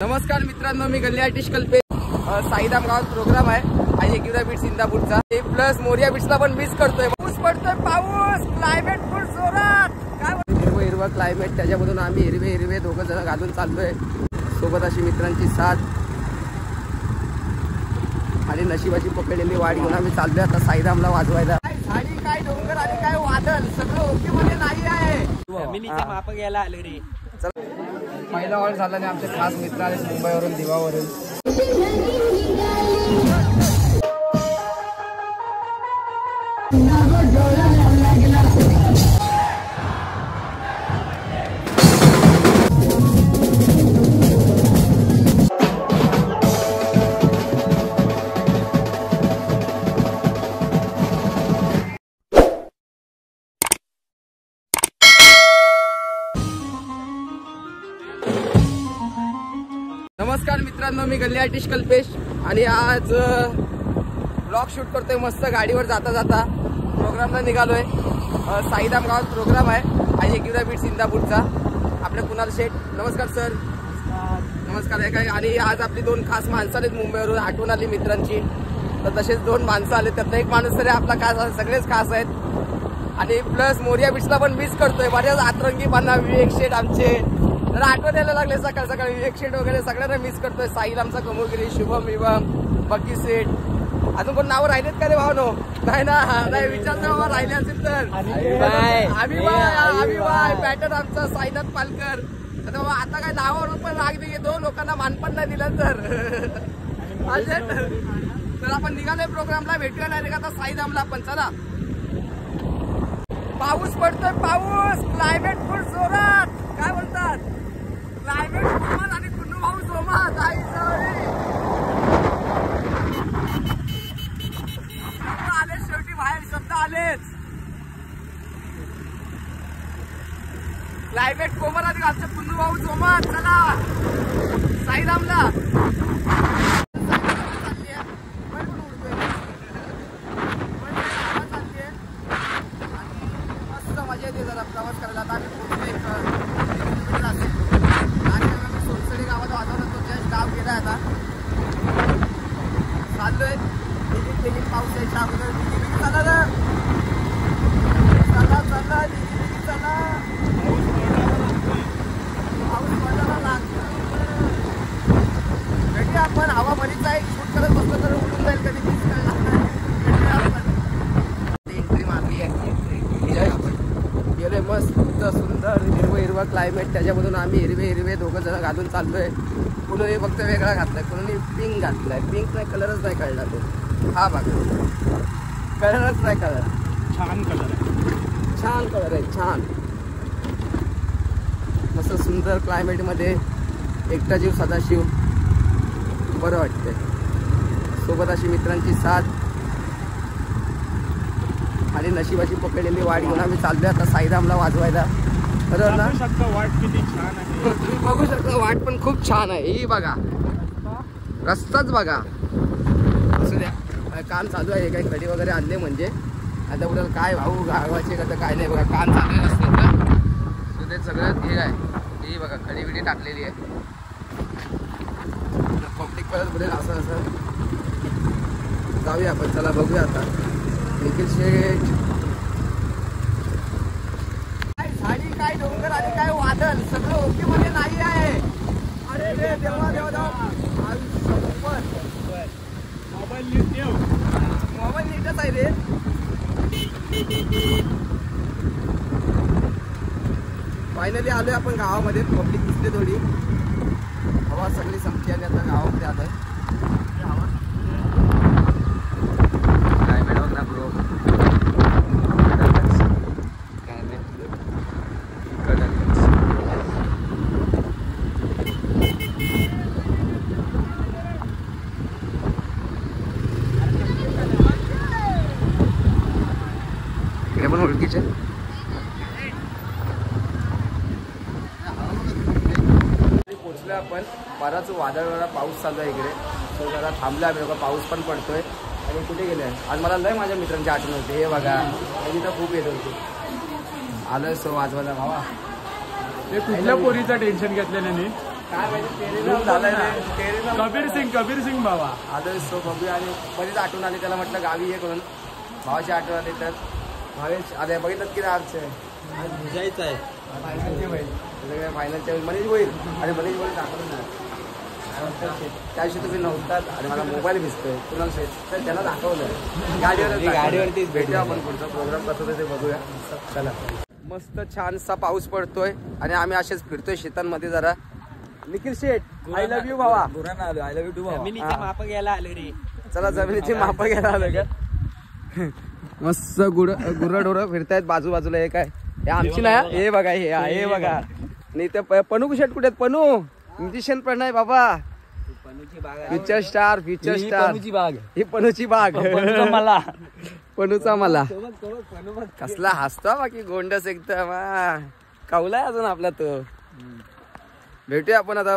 नमस्कार मित्रांनो, मी गल्ली आर्टिस्ट कल्पेश. साईधाम गावात प्रोग्राम आहे आणि एकदा बीट इंदापूरचा प्लस मोरिया बीचला पण मिस करतोय. पाऊस पडतोय, पाऊस, क्लायमेट फुल जोरात. काय हिरवं हिरवं क्लायमेट, त्याच्यामधून आम्ही हिरवे हिरवे दोघं जण घालून चाललोय. सोबत अशी मित्रांची साथ आणि नशिबाची पकडलेली वाडी घेऊन आम्ही चाललोय आता साईधामला वाजवायला. काय झाडी, काय डोंगर आणि काय वादळ, सगळं ओके मध्ये नाही आहे. फॅमिलीचा माप घ्यायला आलो रे. पहिला हॉल झाला आणि आमचे खास मित्र आले मुंबईवरून, दिवावरून. नमस्कार मित्रांनो, मी गल्ली आर्टिस्ट कल्पेश आणि आज ब्लॉग शूट करतोय मस्त गाडीवर जाता जाता. प्रोग्रामला निघालोय. साईधाम गावात प्रोग्राम आहे आणि एकदा बीट इंदापूरचा. आपले कुणाल शेठ, नमस्कार सर. नमस्कार. आहे काय? आणि आज आपली दोन खास माणसं आलेत मुंबईवरून, आठवण आली मित्रांची. तर तसेच दोन माणसं आले, त्यातला एक माणूस तरी आपला खास, सगळेच खास आहेत. आणि प्लस मोरिया बीचला पण मिस करतोय. बऱ्याच आतरंगीपणा, विवेक शेठ आमचे तर आठवण यायला लागले. सकाळ सकाळी विवेक शेठ वगैरे सगळ्यांना मिस करतोय. साहिल आमचा, कमोगिरी, शुभम विभम, बकी शेठ. अजून कोण नावं राहिलेत का रे भावनो? नाही ना, नाही विचारता बाबा, राहिले असेल तर. आम्ही पॅटर्न आमचा साईनाथ पालकर. आता बाबा आता काय नावावरून पण राग नाही घेतो, लोकांना मानपण नाही दिलं तर आपण निघालोय प्रोग्रामला. भेटूया नाही का आता साईधामला आपण. चला. पाऊस पडतोय, पाऊस, क्लायमेट फुल जोरात. काय बोलतात? क्लायमेट जोमात आणि कुन्नू भाऊ जोमात. आलेच शेवटी बाहेर, शब्द आलेच. क्लायमेट कोमल आणि आमचे कुन्नू भाऊ जोमात. चला साईधामला. मस्त मजा येते जरा प्रवास करायला. आता आम्ही सोलसडी गावात वाजवलं, तो जस्ट गाव गेला. आता चाललोय. तिकीट पाऊस यायच्या अगोदर चला चला चला चला. पाऊस पडायला लागतो. भेटूया आपण. हवा बरीच आहे. शूट करत बसलं तर उडून जाईल कधी. एंट्री मारली आहे. गेले मस्त सुंदर हिरवं हिरवं क्लायमेट, त्याच्यामधून आम्ही हिरवे हिरवे दोघं जण घालून चाललोय. कुणी फक्त वेगळा घातलाय, कुणी पिंक घातलाय. पिंक नाही, कलरच नाही कळला तो. हा बघा, कलरच नाही. कलर छान कलर आहे, छान कलर आहे, छान मस्त सुंदर क्लायमेटमध्ये एकटा जीव सदाशिव बरं वाटतंय. सोबत अशी मित्रांची साथ आणि नशिबाची पकडलेली वाडी घेऊन आम्ही चाललोय आता साईधामला वाजवायला. बरोबर ना? वाट किती छान आहे. तुम्ही बघू शकता, वाट पण खूप छान आहे. ही बघा, रस्ताच बघा. असू द्या, काम चालू आहे. काही खडी वगैरे आणले म्हणजे. आता पुढे काय भाऊ गावाचे का काय नाही बघा, काम चालू आहे रस्त्याचं. सो ते सगळं हे आहे. ही बघा, खडी बिडी टाकलेली आहे. पब्लिक परत बोलेल असं असं. जाऊया आपण, चला बघूया आता. निखिल शेठ, काय झाडी, काय डोंगर आणि काय वादळ, सगळं ओके मध्ये नाही आहे. अरे रे देवा देवा देवा. मोबाईल नीटच आहे रे. फायनली आलोय आपण गावामध्ये. पब्लिक दिसते थोडी. हवा सगळी संपली आणि आता गावामध्ये आलोय. पण ओळखीचे पोचलोय आपण. बराच वादळ पाऊस चालू आहे इकडे. तो जरा थांबला आम्ही लोक. पाऊस पण पडतोय. आणि कुठे गेले आज मला लय माझ्या मित्रांची आठवण होते. हे बघा, तर खूप येत होती. आलोय सो वाजवायला भावा. ते कुठल्या पोरीचं टेन्शन घेतलेलं नाही. काय माहिती तेरेनाव झालंय रे. तेरेनाव कबीर सिंग बाबा. आदर्श सो बघूया. आणि बरीच आठवण आली त्याला, म्हटलं गावी ये करून. भावाची आठवण आली तर भावेश अरे बघितलं की आजचे जायचं आहे फायनलचे होईल. फायनलचे होईल मनीष होईल. आणि मनीष होईल दाखवलं नाही त्या दिवशी तुम्ही नव्हतात आणि मला मोबाईल भिजतोय कुणाल शेत, तर त्याला दाखवलं गाडीवरतीच भेटूया आपण. पुढचा प्रोग्राम कसं होतं ते बघूया. चला. मस्त छानसा पाऊस पडतोय आणि आम्ही असेच फिरतोय शेतांमध्ये जरा. निखिल शेठ आय लव्ह यू भावा. गुरांना आलो आय लव्ह यू टू जमिनीचे माप घ्यायला आलो रे. चला जमिनीची माप घ्यायला आलं का. मस्त गुरढोरं फिरतायत बाजूबाजूला. हे काय हे आमची नाही. हे बघा हे बघा. नाही तर पनू शेठ कुठे आहेत. पनू म्युझिशियन पण नाही बाबा. फ्युचर स्टार बाग ही पनूची बाग. मला पनूचा मला कसला हसतो बाकी गोंडस एकदम. कवलाय अजून आपला तो. भेटूया आपण आता.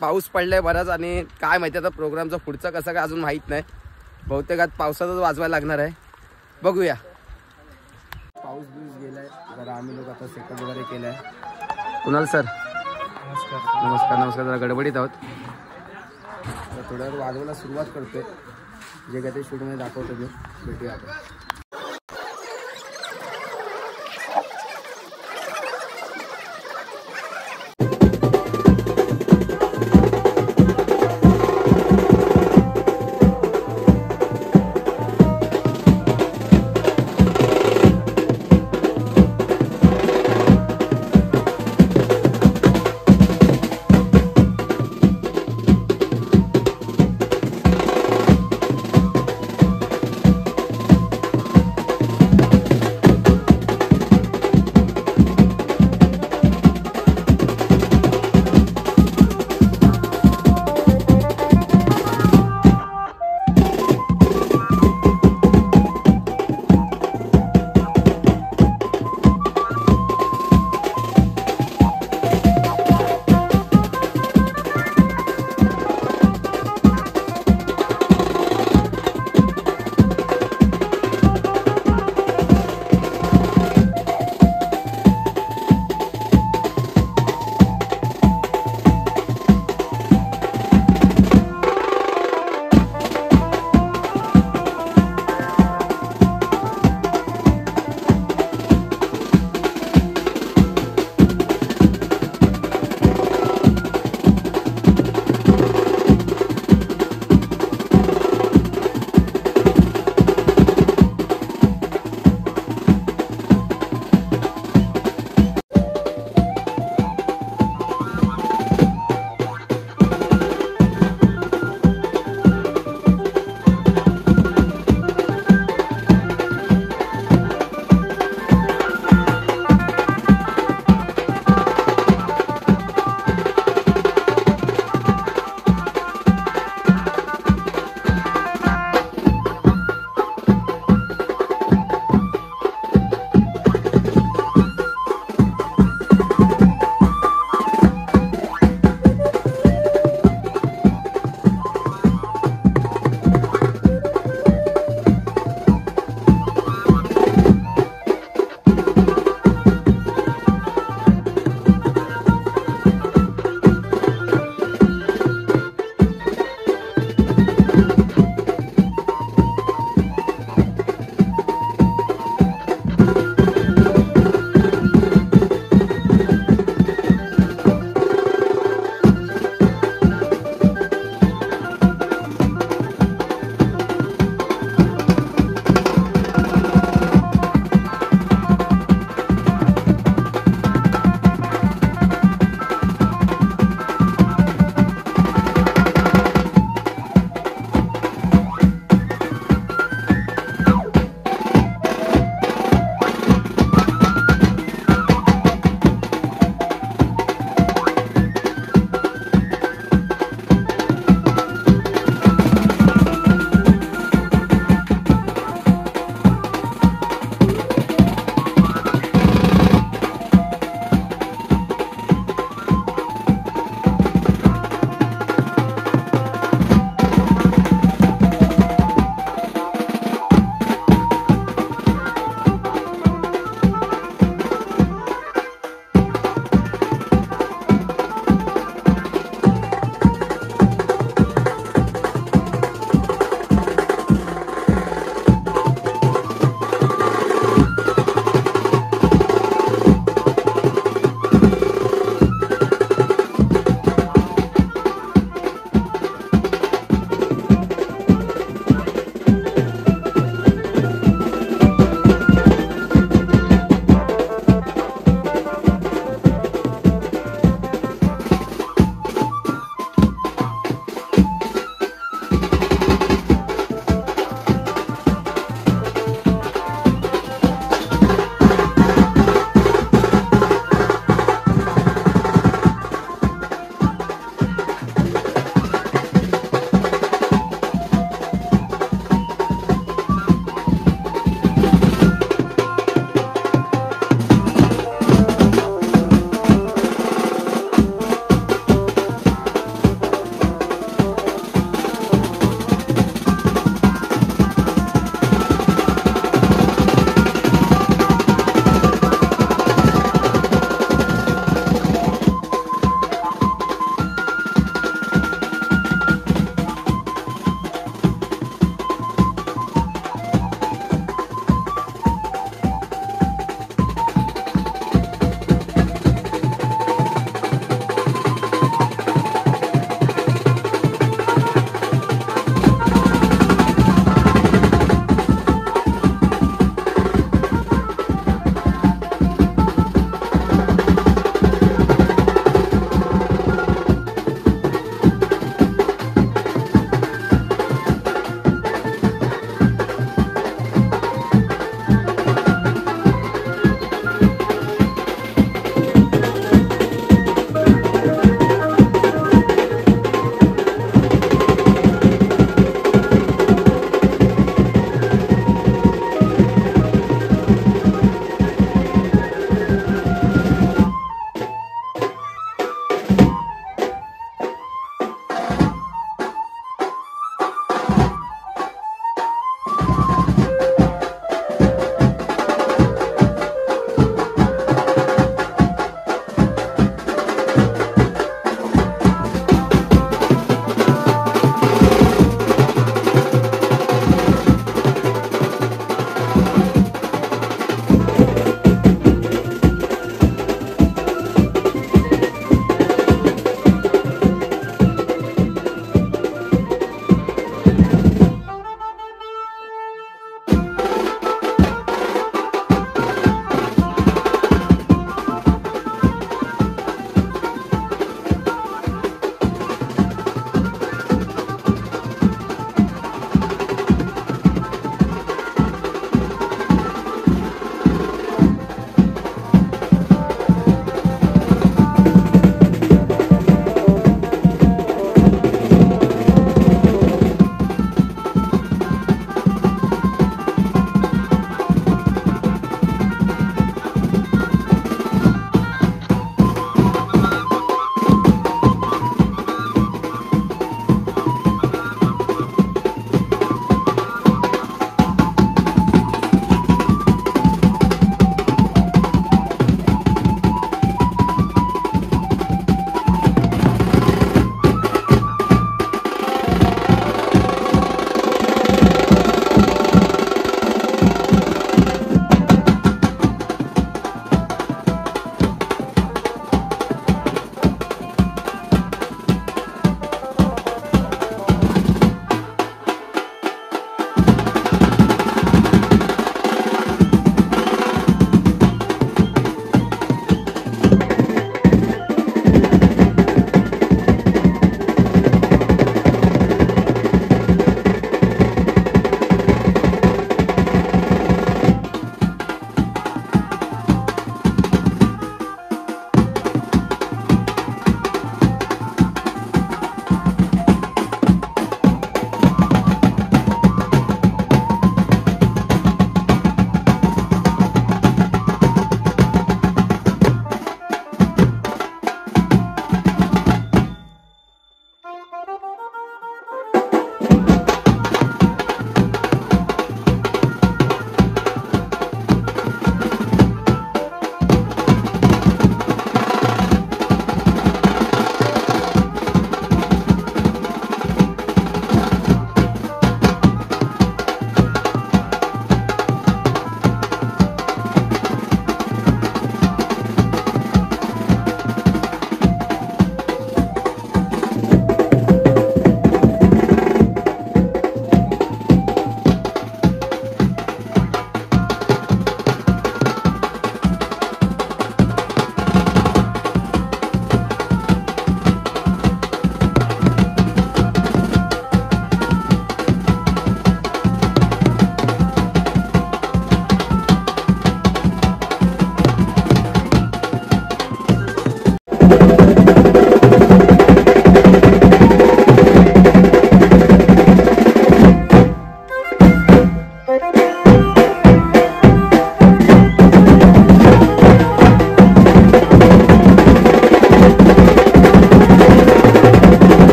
पाऊस पडलाय बराच आणि काय माहिती आता प्रोग्रामचा पुढचा कसा काय अजून माहित नाही. बहुतेक आज पावसातच वाजवायला लागणार आहे. बघूया. पाऊस बिऊस गेलाय जरा. आम्ही लोक आता सेटअप वगैरे केलाय. कुणाल सर नमस्कार. जरा गडबडीत आहोत. थोड्या वेळ वाजवायला सुरुवात करतोय. जे काय ते शूटमध्ये दाखवतो मी. भेटूया आपण.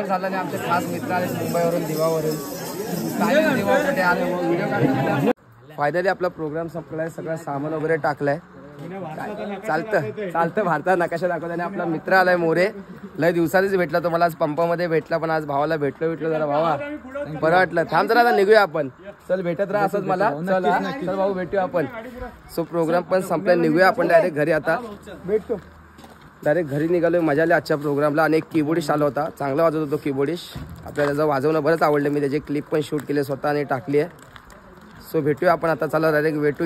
जेवण झालं आणि आमचे खास मित्र आले मुंबईवरून दिवावरून. दिवाकडे आले व्हिडिओ काढण्यासाठी. फायनली आपला प्रोग्राम संपलाय. सगळं सामान वगैरे टाकलंय. चालतं भारतात नकाशा दाखवताना आपला मित्र आलाय मोरे. लय दिवसांनीच भेटला तो मला. आज पंपामध्ये भेटला पण आज भावाला भेटलो जरा. भावा बरं वाटलं. थांब जरा आता निघूया आपण. चल भेटत राहा असंच मला. चल भाऊ भेटूया आपण. सो प्रोग्राम पण संपलाय. निघूया आपण डायरेक्ट घरी. आता भेटतो. डायरेक्ट घरी निघालोय. मजा आली आजच्या प्रोग्रामला. आणि एक कीबोर्डिस्ट आला होता. चांगला वाजवत होतो कीबोर्डिस्ट. आपल्याला त्याचं वाजवणं बरंच आवडलं. मी त्याची क्लिप पण शूट केली स्वतः आणि टाकली आहे. सो भेटूया आपण आता. चला डायरेक्ट भेटू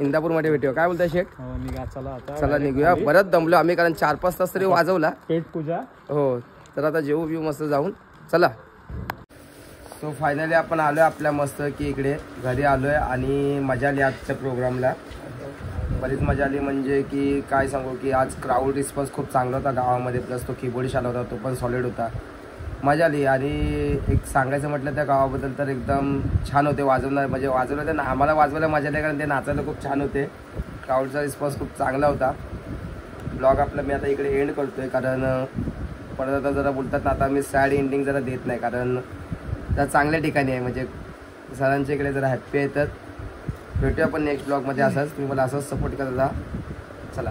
इंदापूरमध्ये भेटूया. काय बोलताय शेठ? चला निघूया. बरंच दमलो आम्ही कारण 4-5 तास तरी वाजवला. पेट पूजा हो. तर आता जेवू बिऊ मस्त जाऊन. चला. सो फायनली आपण आलोय आपल्या मस्त की इकडे घरी आलोय. आणि मजा आली आजच्या प्रोग्रामला. बरीच मजा आली. म्हणजे की काय सांगू की आज क्राऊड रिस्पॉन्स खूप चांगला होता गावामध्ये. प्लस तो कीबोर्डिस्ट आला होता तो पण सॉलिड होता. मजा आली. आणि एक सांगायचं म्हटलं त्या गावाबद्दल तर एकदम छान होते. वाजवणार म्हणजे वाजवलं ते आम्हाला वाजवायला मजा आली कारण ते नाचायला खूप छान होते. क्राऊडचा रिस्पॉन्स खूप चांगला होता. ब्लॉग आपला मी आता इकडे एंड करतोय कारण परत आता जरा बोलतात ना आता मी सॅड एंडिंग जरा देत नाही कारण त्या चांगल्या ठिकाणी आहे. म्हणजे सरांच्या इकडे जरा हॅप्पी आहे. तर भेटूया आपण नेक्स्ट ब्लॉगमध्ये. असंच तुम्ही मला असंच सपोर्ट करत राहा. चला.